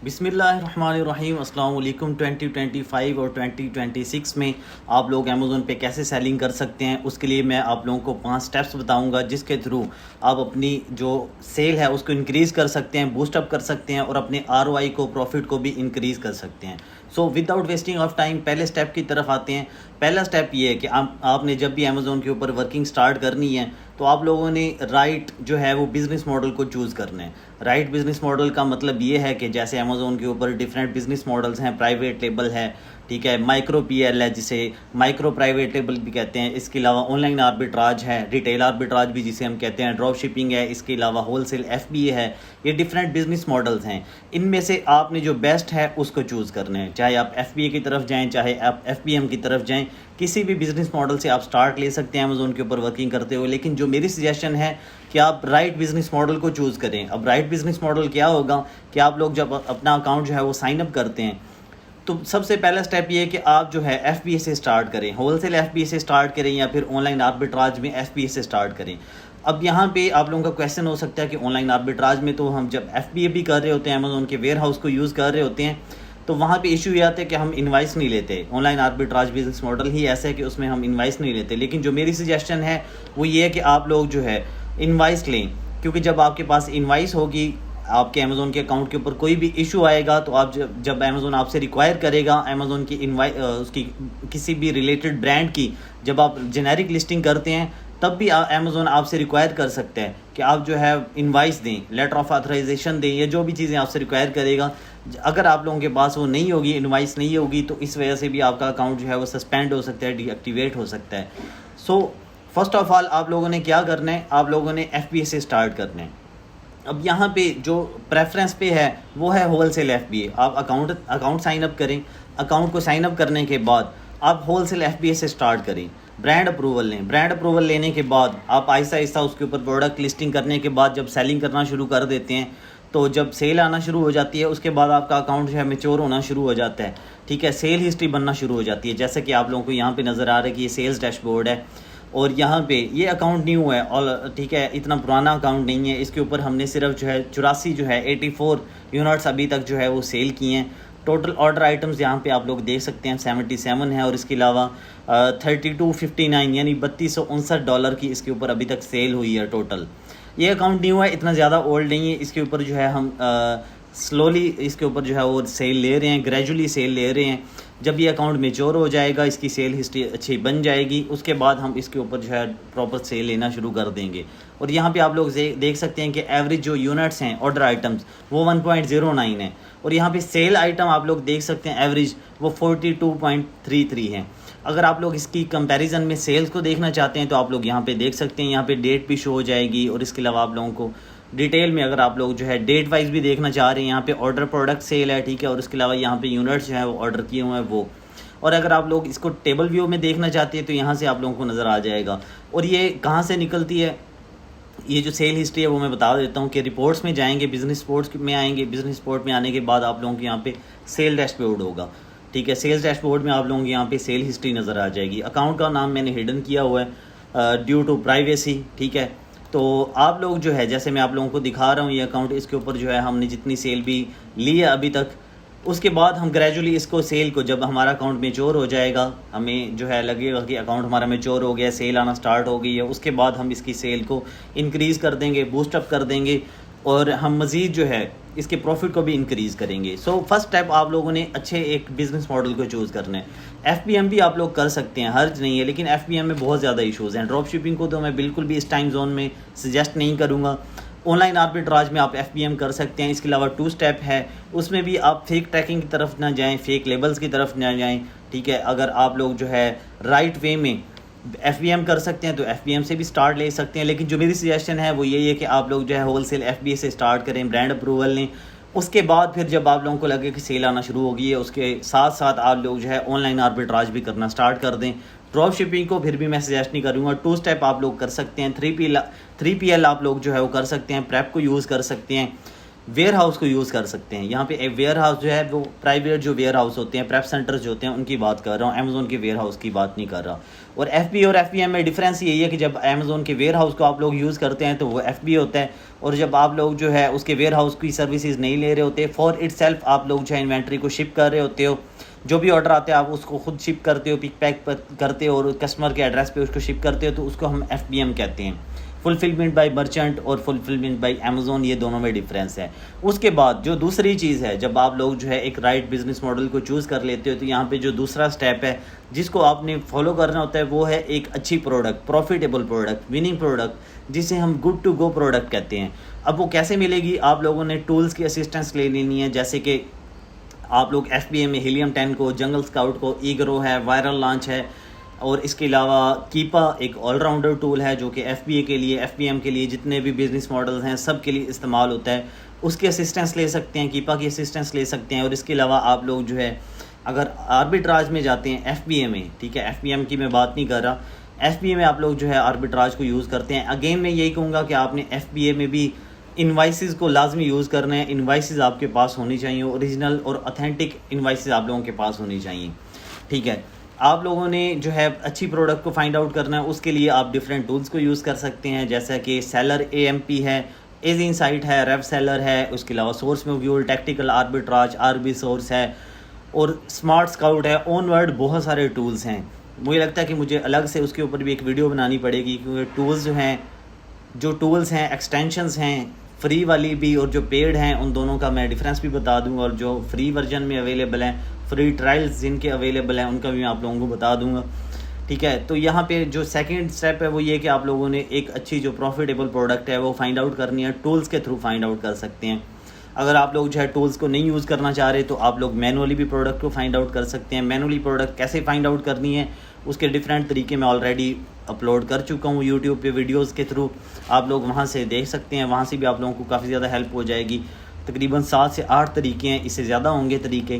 बिस्मिल्लाहिर्रहमानिर्रहीम। अस्सलाम वालेकुम। 2025 और 2026 में आप लोग अमेज़ोन पे कैसे सेलिंग कर सकते हैं, उसके लिए मैं आप लोगों को 5 स्टेप्स बताऊंगा जिसके थ्रू आप अपनी जो सेल है उसको इंक्रीज़ कर सकते हैं, बूस्टअप कर सकते हैं और अपने आरओआई को, प्रॉफिट को भी इंक्रीज़ कर सकते हैं। So without wasting of time पहले स्टेप की तरफ आते हैं। पहला स्टेप ये है कि आपने जब भी अमेज़ोन के ऊपर वर्किंग स्टार्ट करनी है तो आप लोगों ने राइट जो है वो बिज़नेस मॉडल को चूज़ करना है। राइट बिज़नेस मॉडल का मतलब ये है कि जैसे अमेज़ोन के ऊपर डिफरेंट बिज़नेस मॉडल्स हैं, प्राइवेट लेबल है, ठीक है, माइक्रो पीएल है जिसे माइक्रो प्राइवेट लेबल भी कहते हैं। इसके अलावा ऑनलाइन आर्बिट्राज है, रिटेल आर्बिट्राज भी जिसे हम कहते हैं, ड्रॉप शिपिंग है, इसके अलावा होलसेल एफबीए है। ये डिफरेंट बिज़नेस मॉडल्स हैं। इनमें से आपने जो बेस्ट है उसको चूज़ करना है। चाहे आप एफबीए की तरफ जाएँ, चाहे आप एफबीएम की तरफ जाएँ, किसी भी बिज़नेस मॉडल से आप स्टार्ट ले सकते हैं अमेज़ोन के ऊपर वर्किंग करते हुए। लेकिन जो मेरी सजेशन है कि आप राइट बिज़नेस मॉडल को चूज़ करें। अब राइट बिज़नेस मॉडल क्या होगा कि आप लोग जब अपना अकाउंट जो है वो साइन अप करते हैं तो सबसे पहला स्टेप ये है कि आप जो है एफबीए से स्टार्ट करें, होलसेल एफबीए से स्टार्ट करें या फिर ऑनलाइन आर्बिट्राज में एफबीए से स्टार्ट करें। अब यहाँ पे आप लोगों का क्वेश्चन हो सकता है कि ऑनलाइन आर्बिट्राज में तो हम जब एफबीए भी कर रहे होते हैं, अमेज़ोन के वेयर हाउस को यूज़ कर रहे होते हैं, तो वहाँ पे इशू ये आता है कि हम इन्वाइस नहीं लेते। ऑनलाइन आर्बिट्राज बिजनेस मॉडल ही ऐसा है कि उसमें हम इन्वाइस नहीं लेते। लेकिन जो मेरी सजेशन है वो ये है कि आप लोग जो है इन्वाइस लें, क्योंकि जब आपके पास इन्वाइस होगी, आपके अमेज़ोन के अकाउंट के ऊपर कोई भी इशू आएगा तो आप जब अमेज़ोन आपसे रिक्वायर करेगा अमेज़ोन की उसकी किसी भी रिलेटेड ब्रांड की जब आप जेनेरिक लिस्टिंग करते हैं तब भी अमेज़ोन आपसे रिक्वायर कर सकते हैं कि आप जो है इनवाइस दें, लेटर ऑफ ऑथराइजेशन दें, या जो भी चीज़ें आपसे रिक्वायर करेगा। अगर आप लोगों के पास वो नहीं होगी, इनवाइस नहीं होगी, तो इस वजह से भी आपका अकाउंट जो है वो सस्पेंड हो सकता है, डीएक्टिवेट हो सकता है। सो फर्स्ट ऑफ ऑल आप लोगों ने क्या करना है, आप लोगों ने एफबीए से स्टार्ट करना है। अब यहाँ पे जो प्रेफरेंस पे है वो है होलसेल एफबीए। आप अकाउंट साइन अप करें। अकाउंट को साइन अप करने के बाद आप होलसेल एफबीए से स्टार्ट करें। ब्रांड अप्रूवल लें। ब्रांड अप्रूवल लेने के बाद आप आहिस्ता आहिस्ता उसके ऊपर प्रोडक्ट लिस्टिंग करने के बाद जब सेलिंग करना शुरू कर देते हैं, तो जब सेल आना शुरू हो जाती है उसके बाद आपका अकाउंट जो है मैच्योर होना शुरू हो जाता है, ठीक है, सेल हिस्ट्री बनना शुरू हो जाती है। जैसे कि आप लोगों को यहाँ पे नज़र आ रहा है कि ये सेल्स डैशबोर्ड है और यहाँ पे ये अकाउंट न्यू है और ठीक है, इतना पुराना अकाउंट नहीं है। इसके ऊपर हमने सिर्फ जो है 84 जो है 84 यूनिट्स अभी तक जो है वो सेल किए हैं। टोटल ऑर्डर आइटम्स यहाँ पे आप लोग देख सकते हैं 77 है और इसके अलावा 3259 यानी $3259 की इसके ऊपर अभी तक सेल हुई है टोटल। ये अकाउंट न्यू है, इतना ज़्यादा ओल्ड नहीं है। इसके ऊपर जो है हम स्लोली इसके ऊपर जो है वो सेल ले रहे हैं, ग्रेजुअली सेल ले रहे हैं। जब ये अकाउंट मेच्योर हो जाएगा, इसकी सेल हिस्ट्री अच्छी बन जाएगी, उसके बाद हम इसके ऊपर जो है प्रॉपर सेल लेना शुरू कर देंगे। और यहाँ पे आप लोग देख सकते हैं कि एवरेज जो यूनिट्स हैं ऑर्डर आइटम्स वो 1.09 है और यहाँ पे सेल आइटम आप लोग देख सकते हैं एवरेज वो 42.33 है। अगर आप लोग इसकी कंपैरिजन में सेल्स को देखना चाहते हैं तो आप लोग यहाँ पे देख सकते हैं, यहाँ पे डेट भी शो हो जाएगी। और इसके अलावा आप लोगों को डिटेल में अगर आप लोग जो है डेट वाइज भी देखना चाह रहे हैं, यहाँ पे ऑर्डर प्रोडक्ट सेल है, ठीक है, और इसके अलावा यहाँ पे यूनिट्स जो है वो ऑर्डर किए हुए हैं वो। और अगर आप लोग इसको टेबल व्यू में देखना चाहते हैं तो यहाँ से आप लोगों को नज़र आ जाएगा। और ये कहाँ से निकलती है, ये जो सेल हिस्ट्री है वो मैं बता देता हूँ कि रिपोर्ट्स में जाएंगे, बिजनेस रिपोर्ट्स में आएंगे। बिजनेस रिपोर्ट में आने के बाद आप लोगों को यहाँ पे सेल डैशबोर्ड होगा, ठीक है। सेल्स डैशबोर्ड में आप लोगों को यहाँ पे सेल हिस्ट्री नज़र आ जाएगी। अकाउंट का नाम मैंने हिडन किया हुआ है ड्यू टू प्राइवेसी, ठीक है। तो आप लोग जो है, जैसे मैं आप लोगों को दिखा रहा हूँ ये अकाउंट, इसके ऊपर जो है हमने जितनी सेल भी ली है अभी तक, उसके बाद हम ग्रेजुअली इसको सेल को, जब हमारा अकाउंट मेच्योर हो जाएगा, हमें जो है लगेगा कि अकाउंट हमारा मेच्योर हो गया, सेल आना स्टार्ट हो गई है, उसके बाद हम इसकी सेल को इंक्रीज़ कर देंगे, बूस्टअप कर देंगे और हम मज़ीद जो है इसके प्रॉफिट को भी इंक्रीज़ करेंगे। सो फर्स्ट स्टेप आप लोगों ने अच्छे एक बिज़नेस मॉडल को चूज़ करना है। एफबीएम भी आप लोग कर सकते हैं, हर्ज नहीं है, लेकिन एफबीएम में बहुत ज़्यादा इशूज़ हैं। ड्रॉप शिपिंग को तो मैं बिल्कुल भी इस टाइम जोन में सजेस्ट नहीं करूँगा। ऑनलाइन आर्बिट्राज में आप एफबीएम कर सकते हैं। इसके अलावा 2 स्टेप है, उसमें भी आप फेक ट्रैकिंग की तरफ ना जाएँ, फेक लेबल्स की तरफ ना जाएँ, ठीक है। अगर आप लोग जो है राइट वे में एफबीएम कर सकते हैं तो एफबीएम से भी स्टार्ट ले सकते हैं। लेकिन जो मेरी सजेशन है वो यही है कि आप लोग जो है होलसेल एफबीए से स्टार्ट करें, ब्रांड अप्रूवल लें। उसके बाद फिर जब आप लोगों को लगे कि सेल आना शुरू हो गई है, उसके साथ साथ आप लोग जो है ऑनलाइन आर्बिट्राज भी करना स्टार्ट कर दें। ड्रॉप शिपिंग को फिर भी मैं सजेस्ट नहीं करूँगा। 2 स्टेप आप लोग कर सकते हैं। 3PL आप लोग जो है वो कर सकते हैं, प्रेप को यूज़ कर सकते हैं। वेयर हाउस को यूज़ कर सकते हैं। यहाँ पे एक वेयर हाउस जो है वो प्राइवेट जो वेयर हाउस होते हैं, प्रेप सेंटर्स जो होते हैं, उनकी बात कर रहा हूँ, अमेज़ोन के वेयर हाउस की बात नहीं कर रहा। और FBA और FBM में डिफरेंस यही है कि जब अमेज़ोन के वेयर हाउस को आप लोग यूज़ करते हैं तो वो FBA होता है, और जब आप लोग जो है उसके वेयर हाउस की सर्विसेज नहीं ले रहे होते, फॉर इटसेल्फ आप लोग जो है इन्वेंट्री को शिप कर रहे होते हो, जो भी ऑर्डर आते हैं आप उसको खुद शिप करते हो, पिक पैक करते हो और कस्टमर के एड्रेस पे उसको शिप करते हो, तो उसको हम FBM कहते हैं। फुलफिलमेंट बाय मर्चेंट और फुलफिलमेंट बाय अमेज़ोन, ये दोनों में डिफरेंस है। उसके बाद जो दूसरी चीज़ है, जब आप लोग जो है एक राइट बिजनेस मॉडल को चूज़ कर लेते हो, तो यहाँ पे जो दूसरा स्टेप है जिसको आपने फॉलो करना होता है वो है एक अच्छी product, profitable product, winning product, जिसे हम गुड टू गो प्रोडक्ट कहते हैं। अब वो कैसे मिलेगी? आप लोगों ने टूल्स की असिस्टेंस ले लेनी है, जैसे कि आप लोग FBA में हीलियम 10 को, जंगल स्काउट को, ईग्रो है, वायरल लॉन्च है, और इसके अलावा कीपा एक ऑलराउंडर टूल है जो कि FBA के लिए, FBM के लिए, जितने भी बिजनेस मॉडल्स हैं सब के लिए इस्तेमाल होता है। उसकी असिस्टेंस ले सकते हैं, कीपा की असिस्टेंस ले सकते हैं। और इसके अलावा आप लोग जो है अगर आर्बिट्राज में जाते हैं FBA में, ठीक है, FBM की मैं बात नहीं कर रहा, FBA में आप लोग जो है आर्बिट्राज को यूज़ करते हैं। अगेन मैं यही कहूँगा कि आपने FBA में भी इन्वाइसेस को लाजमी यूज़ करना है। इन्वाइसेस आपके पास होनी चाहिए, ओरिजिनल और ऑथेंटिक इन्वाइसेस आप लोगों के पास होनी चाहिए, ठीक है। आप लोगों ने जो है अच्छी प्रोडक्ट को फाइंड आउट करना है, उसके लिए आप डिफरेंट टूल्स को यूज़ कर सकते हैं, जैसा कि सेलर AMP है, एज इनसाइट है, रेव सेलर है, उसके अलावा source module, tactical arbitrage, RB source है, और स्मार्ट स्काउट है, ऑनवर्ड, बहुत सारे टूल्स हैं। मुझे लगता है कि मुझे अलग से उसके ऊपर भी एक वीडियो बनानी पड़ेगी, क्योंकि टूल्स जो टूल्स हैं, एक्सटेंशंस हैं, फ्री वाली भी और जो पेड हैं, उन दोनों का मैं डिफरेंस भी बता दूंगा, और जो फ्री वर्जन में अवेलेबल हैं, फ्री ट्रायल्स जिनके अवेलेबल हैं, उनका भी मैं आप लोगों को बता दूंगा, ठीक है। तो यहाँ पे जो सेकंड स्टेप है वो ये कि आप लोगों ने एक अच्छी जो प्रॉफिटेबल प्रोडक्ट है वो फाइंड आउट करनी है, टूल्स के थ्रू फाइंड आउट कर सकते हैं। अगर आप लोग जो है टूल्स को नहीं यूज़ करना चाह रहे तो आप लोग मैनुअली भी प्रोडक्ट को फाइंड आउट कर सकते हैं। मैनुअली प्रोडक्ट कैसे फाइंड आउट करनी है उसके डिफरेंट तरीके मैं ऑलरेडी अपलोड कर चुका हूँ यूट्यूब पे वीडियोस के थ्रू, आप लोग वहाँ से देख सकते हैं, वहाँ से भी आप लोगों को काफ़ी ज़्यादा हेल्प हो जाएगी। तकरीबन 7 से 8 तरीके हैं, इससे ज़्यादा होंगे तरीके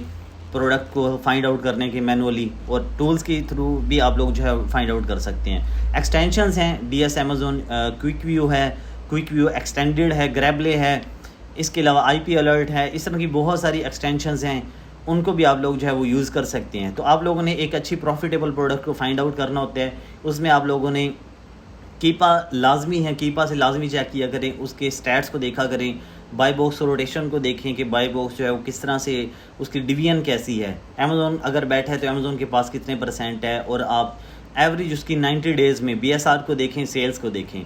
प्रोडक्ट को फाइंड आउट करने के मैनुअली, और टूल्स के थ्रू भी आप लोग जो है फाइंड आउट कर सकते हैं। एक्सटेंशंस हैं, DS अमेज़ोन क्विक व्यू है, क्विक व्यू एक्सटेंडेड है, ग्रैबले है, इसके अलावा IP अलर्ट है, इस तरह की बहुत सारी एक्सटेंशंस हैं, उनको भी आप लोग जो है वो यूज़ कर सकते हैं। तो आप लोगों ने एक अच्छी प्रॉफिटेबल प्रोडक्ट को फाइंड आउट करना होता है, उसमें आप लोगों ने कीपा लाजमी है, कीपा से लाजमी चेक किया करें, उसके स्टैट्स को देखा करें, बाई बॉक्स रोटेशन को देखें कि बाई बॉक्स जो है वो किस तरह से, उसकी डिवीजन कैसी है, अमेज़ोन अगर बैठा है तो अमेज़ोन के पास कितने % है, और आप एवरेज उसकी 90 डेज़ में BSR को देखें, सेल्स को देखें।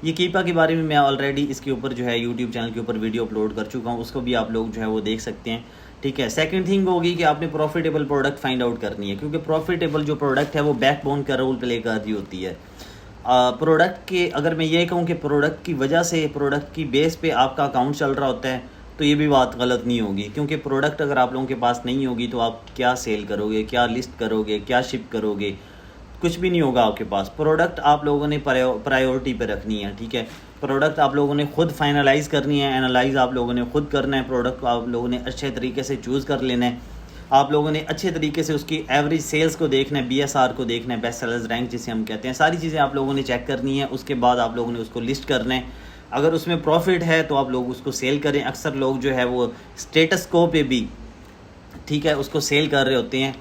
ये कीपा के बारे में मैं ऑलरेडी इसके ऊपर जो है यूट्यूब चैनल के ऊपर वीडियो अपलोड कर चुका हूँ, उसको भी आप लोग जो है वो देख सकते हैं, ठीक है। सेकंड थिंग होगी कि आपने प्रॉफिटेबल प्रोडक्ट फाइंड आउट करनी है, क्योंकि प्रॉफिटेबल जो प्रोडक्ट है वो बैकबोन का रोल प्ले कर रही होती है। प्रोडक्ट के, अगर मैं ये कहूँ कि प्रोडक्ट की वजह से, प्रोडक्ट की बेस पे आपका अकाउंट चल रहा होता है, तो ये भी बात गलत नहीं होगी, क्योंकि प्रोडक्ट अगर आप लोगों के पास नहीं होगी तो आप क्या सेल करोगे, क्या लिस्ट करोगे, क्या शिप करोगे, कुछ भी नहीं होगा आपके पास। प्रोडक्ट आप लोगों ने प्रायोरिटी पे रखनी है, ठीक है। प्रोडक्ट आप लोगों ने खुद फाइनलाइज करनी है, एनालाइज आप लोगों ने खुद करना है, प्रोडक्ट को आप लोगों ने अच्छे तरीके से चूज़ कर लेना है, आप लोगों ने अच्छे तरीके से उसकी एवरेज सेल्स को देखना है, BSR को देखना है, बेस्ट सेलर्स रैंक जिसे हम कहते हैं, सारी चीज़ें आप लोगों ने चेक करनी है। उसके बाद आप लोगों ने उसको लिस्ट करना है, अगर उसमें प्रॉफिट है तो आप लोग उसको सेल करें। अक्सर लोग जो है वो स्टेटस को पे भी, ठीक है, उसको सेल कर रहे होते हैं,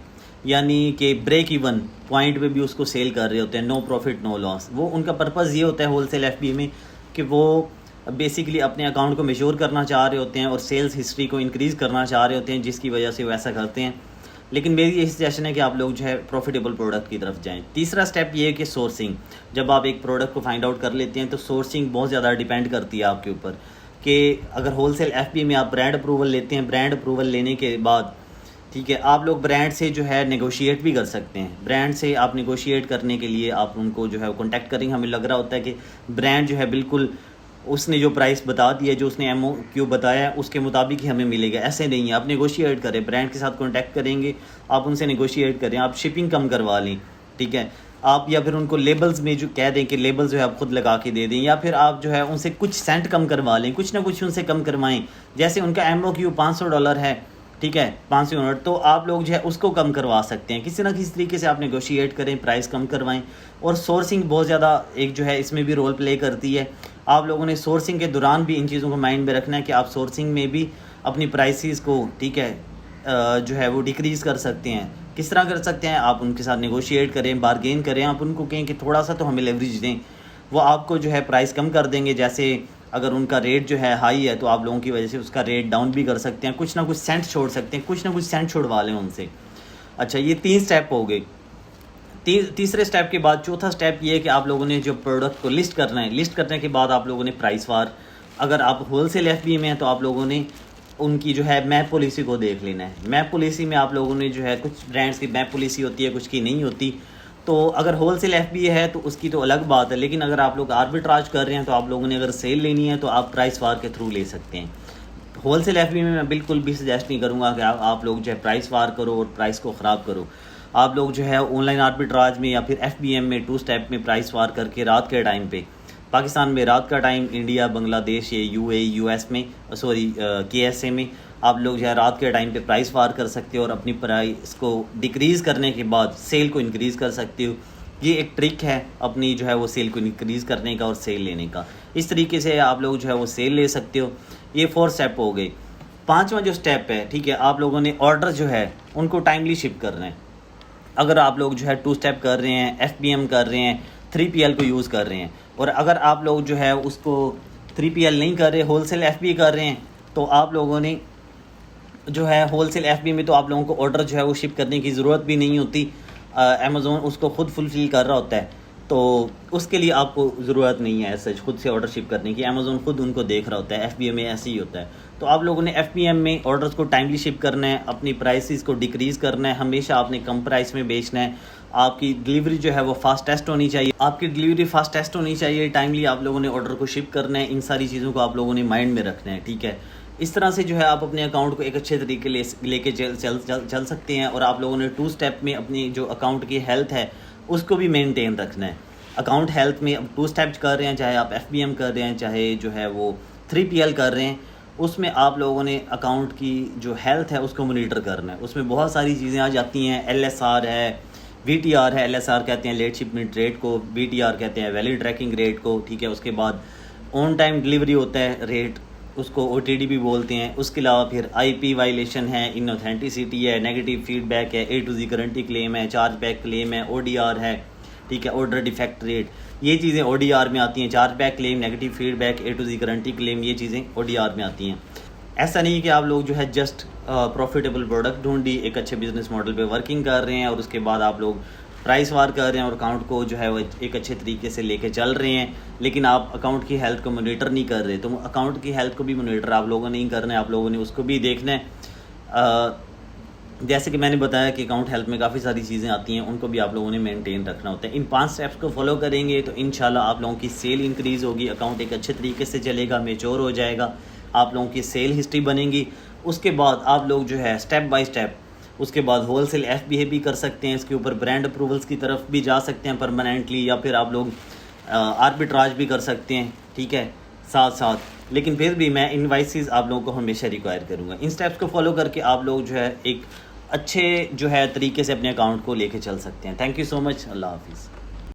यानी कि ब्रेक इवन पॉइंट पे भी उसको सेल कर रहे होते हैं, नो प्रॉफिट नो लॉस। वो उनका पर्पज़ ये होता है होलसेल FBA में कि वो बेसिकली अपने अकाउंट को मेच्योर करना चाह रहे होते हैं और सेल्स हिस्ट्री को इंक्रीज़ करना चाह रहे होते हैं, जिसकी वजह से वो ऐसा करते हैं। लेकिन मेरी यही सजेशन है कि आप लोग जो है प्रॉफिटेबल प्रोडक्ट की तरफ जाएं। तीसरा स्टेप ये है कि सोर्सिंग। जब आप एक प्रोडक्ट को फाइंड आउट कर लेते हैं तो सोर्सिंग बहुत ज़्यादा डिपेंड करती है आपके ऊपर, कि अगर होलसेल FBA में आप ब्रांड अप्रूवल लेते हैं, ब्रांड अप्रूवल लेने के बाद, ठीक है, आप लोग ब्रांड से जो है नेगोशिएट भी कर सकते हैं। ब्रांड से आप नेगोशिएट करने के लिए आप उनको जो है कॉन्टैक्ट करेंगे। हमें लग रहा होता है कि ब्रांड जो है बिल्कुल उसने जो प्राइस बता दिया, जो उसने MOQ बताया है उसके मुताबिक ही हमें मिलेगा, ऐसे नहीं है। आप नेगोशिएट करें, ब्रांड के साथ कॉन्टैक्ट करेंगे, आप उनसे नेगोशिएट करें, आप शिपिंग कम करवा लें, ठीक है। आप या फिर उनको लेबल्स में जो कह दें कि लेबल्स जो है आप खुद लगा के दे दें, या फिर आप जो है उनसे कुछ सेंट कम करवा लें, कुछ ना कुछ उनसे कम करवाएं। जैसे उनका MOQ $500 है ठीक है 500 यूनिट, तो आप लोग जो है उसको कम करवा सकते हैं। किसी ना किसी तरीके से आप नेगोशिएट करें, प्राइस कम करवाएं। और सोर्सिंग बहुत ज़्यादा एक जो है इसमें भी रोल प्ले करती है। आप लोगों ने सोर्सिंग के दौरान भी इन चीज़ों को माइंड में रखना है कि आप सोर्सिंग में भी अपनी प्राइसेस को, ठीक है, जो है वो डिक्रीज़ कर सकते हैं। किस तरह कर सकते हैं? आप उनके साथ नेगोशिएट करें, बारगेन करें, आप उनको कहें कि थोड़ा सा तो हमें लेवरेज दें, वो आपको जो है प्राइस कम कर देंगे। जैसे अगर उनका रेट जो है हाई है तो आप लोगों की वजह से उसका रेट डाउन भी कर सकते हैं, कुछ ना कुछ सेंट छोड़ सकते हैं, कुछ ना कुछ सेंट छोड़वा लें उनसे। अच्छा, ये 3 स्टेप हो गए। तीसरे स्टेप के बाद चौथा स्टेप ये है कि आप लोगों ने जो प्रोडक्ट को लिस्ट करना है। लिस्ट करने के बाद आप लोगों ने प्राइस वार, अगर आप होलसेल एफबीए में हैं तो आप लोगों ने उनकी जो है मैप पॉलिसी को देख लेना है। मैप पॉलिसी में आप लोगों ने जो है, कुछ ब्रांड्स की मैप पॉलिसी होती है, कुछ की नहीं होती। तो अगर होलसेल एफबीए है तो उसकी तो अलग बात है, लेकिन अगर आप लोग आर्बिट्राज कर रहे हैं तो आप लोगों ने अगर सेल लेनी है तो आप प्राइस वार के थ्रू ले सकते हैं। होलसेल एफबीए में मैं बिल्कुल भी सजेस्ट नहीं करूँगा कि आप लोग जो है प्राइस वार करो और प्राइस को ख़राब करो। आप लोग जो है ऑनलाइन आर्बिट्राज में या फिर एफबीएम में 2 स्टेप में प्राइस वार करके रात के टाइम पे, पाकिस्तान में रात का टाइम, इंडिया, बांग्लादेश, ये यूएई, यूएस में, सॉरी केएसए में आप लोग जो है रात के टाइम पे प्राइस वार कर सकते हो और अपनी प्राइस को डिक्रीज़ करने के बाद सेल को इंक्रीज़ कर सकते हो। ये एक ट्रिक है अपनी जो है वो सेल को इंक्रीज़ करने का और सेल लेने का। इस तरीके से आप लोग जो है वो सेल ले सकते हो। ये 4 स्टेप हो गए। 5वां जो स्टेप है, ठीक है, आप लोगों ने ऑर्डर जो है उनको टाइमली शिप करना है। अगर आप लोग जो है 2 स्टेप कर रहे हैं, एफबीएम कर रहे हैं, 3PL को यूज़ कर रहे हैं, और अगर आप लोग जो है उसको 3PL नहीं कर रहे, होलसेल एफबी कर रहे हैं, तो आप लोगों ने जो है होलसेल एफबी में तो आप लोगों को ऑर्डर जो है वो शिप करने की ज़रूरत भी नहीं होती। अमेज़ोन उसको खुद फुलफ़िल कर रहा होता है, तो उसके लिए आपको ज़रूरत नहीं है ऐसा खुद से ऑर्डर शिप करने की। अमेज़ोन खुद उनको देख रहा होता है। एफबीएम में ऐसे ही होता है। तो आप लोगों ने एफबीएम में ऑर्डर्स को टाइमली शिप करना है, अपनी प्राइसेस को डिक्रीज़ करना है, हमेशा आपने कम प्राइस में बेचना है। आपकी डिलीवरी जो है वो फास्टेस्ट होनी चाहिए, टाइमली आप लोगों ने ऑर्डर को शिप करना है। इन सारी चीज़ों को आप लोगों ने माइंड में रखना है, ठीक है। इस तरह से जो है आप अपने अकाउंट को एक अच्छे तरीके लेके चल सकते हैं। और आप लोगों ने 2 स्टेप में अपनी जो अकाउंट की हेल्थ है उसको भी मेंटेन रखना है। अकाउंट हेल्थ में अब 2 स्टेप्स कर रहे हैं, चाहे आप एफबीएम कर रहे हैं, चाहे जो है वो 3PL कर रहे हैं, उसमें आप लोगों ने अकाउंट की जो हेल्थ है उसको मॉनिटर करना है। उसमें बहुत सारी चीज़ें आ जाती हैं। LSR है, VTR है। LSR कहते हैं लेट शिपमेंट रेट को, VTR कहते हैं वैलिड ट्रैकिंग रेट को, ठीक है। उसके बाद ऑन टाइम डिलीवरी होता है रेट, उसको OTD भी बोलते हैं। उसके अलावा फिर IP वायलेशन है, इनऑथेंटिसिटी है, नेगेटिव फीडबैक है, A to Z guarantee claim है, चार्ज बैक क्लेम है, ODR है, ठीक है, ऑर्डर डिफेक्ट रेट। ये चीज़ें ODR में आती हैं। Charge back claim, negative feedback, A to Z guarantee claim, ये चीज़ें ODR में आती हैं। ऐसा नहीं कि आप लोग जो है जस्ट प्रॉफिटेबल प्रोडक्ट ढूंढी, एक अच्छे बिजनेस मॉडल पे वर्किंग कर रहे हैं और उसके बाद आप लोग प्राइस वार कर रहे हैं और अकाउंट को जो है वो एक अच्छे तरीके से लेके चल रहे हैं, लेकिन आप अकाउंट की हेल्थ को मोनीटर नहीं कर रहे। तो अकाउंट की हेल्थ को भी मोनीटर आप लोगों ने नहीं करना है, आप लोगों ने उसको भी देखना है। जैसे कि मैंने बताया कि अकाउंट हेल्थ में काफ़ी सारी चीज़ें आती हैं, उनको भी आप लोगों ने मेंटेन रखना होता है। इन 5 स्टेप्स को फॉलो करेंगे तो इंशाल्लाह आप लोगों की सेल इंक्रीज़ होगी, अकाउंट एक अच्छे तरीके से चलेगा, मेच्योर हो जाएगा, आप लोगों की सेल हिस्ट्री बनेगी। उसके बाद आप लोग जो है स्टेप बाय स्टेप उसके बाद होलसेल एफबीए भी कर सकते हैं, इसके ऊपर ब्रांड अप्रूवल्स की तरफ भी जा सकते हैं परमानेंटली, या फिर आप लोग आर्बिट्राज भी कर सकते हैं, ठीक है, साथ साथ। लेकिन फिर भी मैं इनवाइसेस आप लोगों को हमेशा रिक्वायर करूँगा। इन स्टेप्स को फॉलो करके आप लोग जो है एक अच्छे जो है तरीके से अपने अकाउंट को लेके चल सकते हैं। Thank you so much. अल्लाह हाफिज़।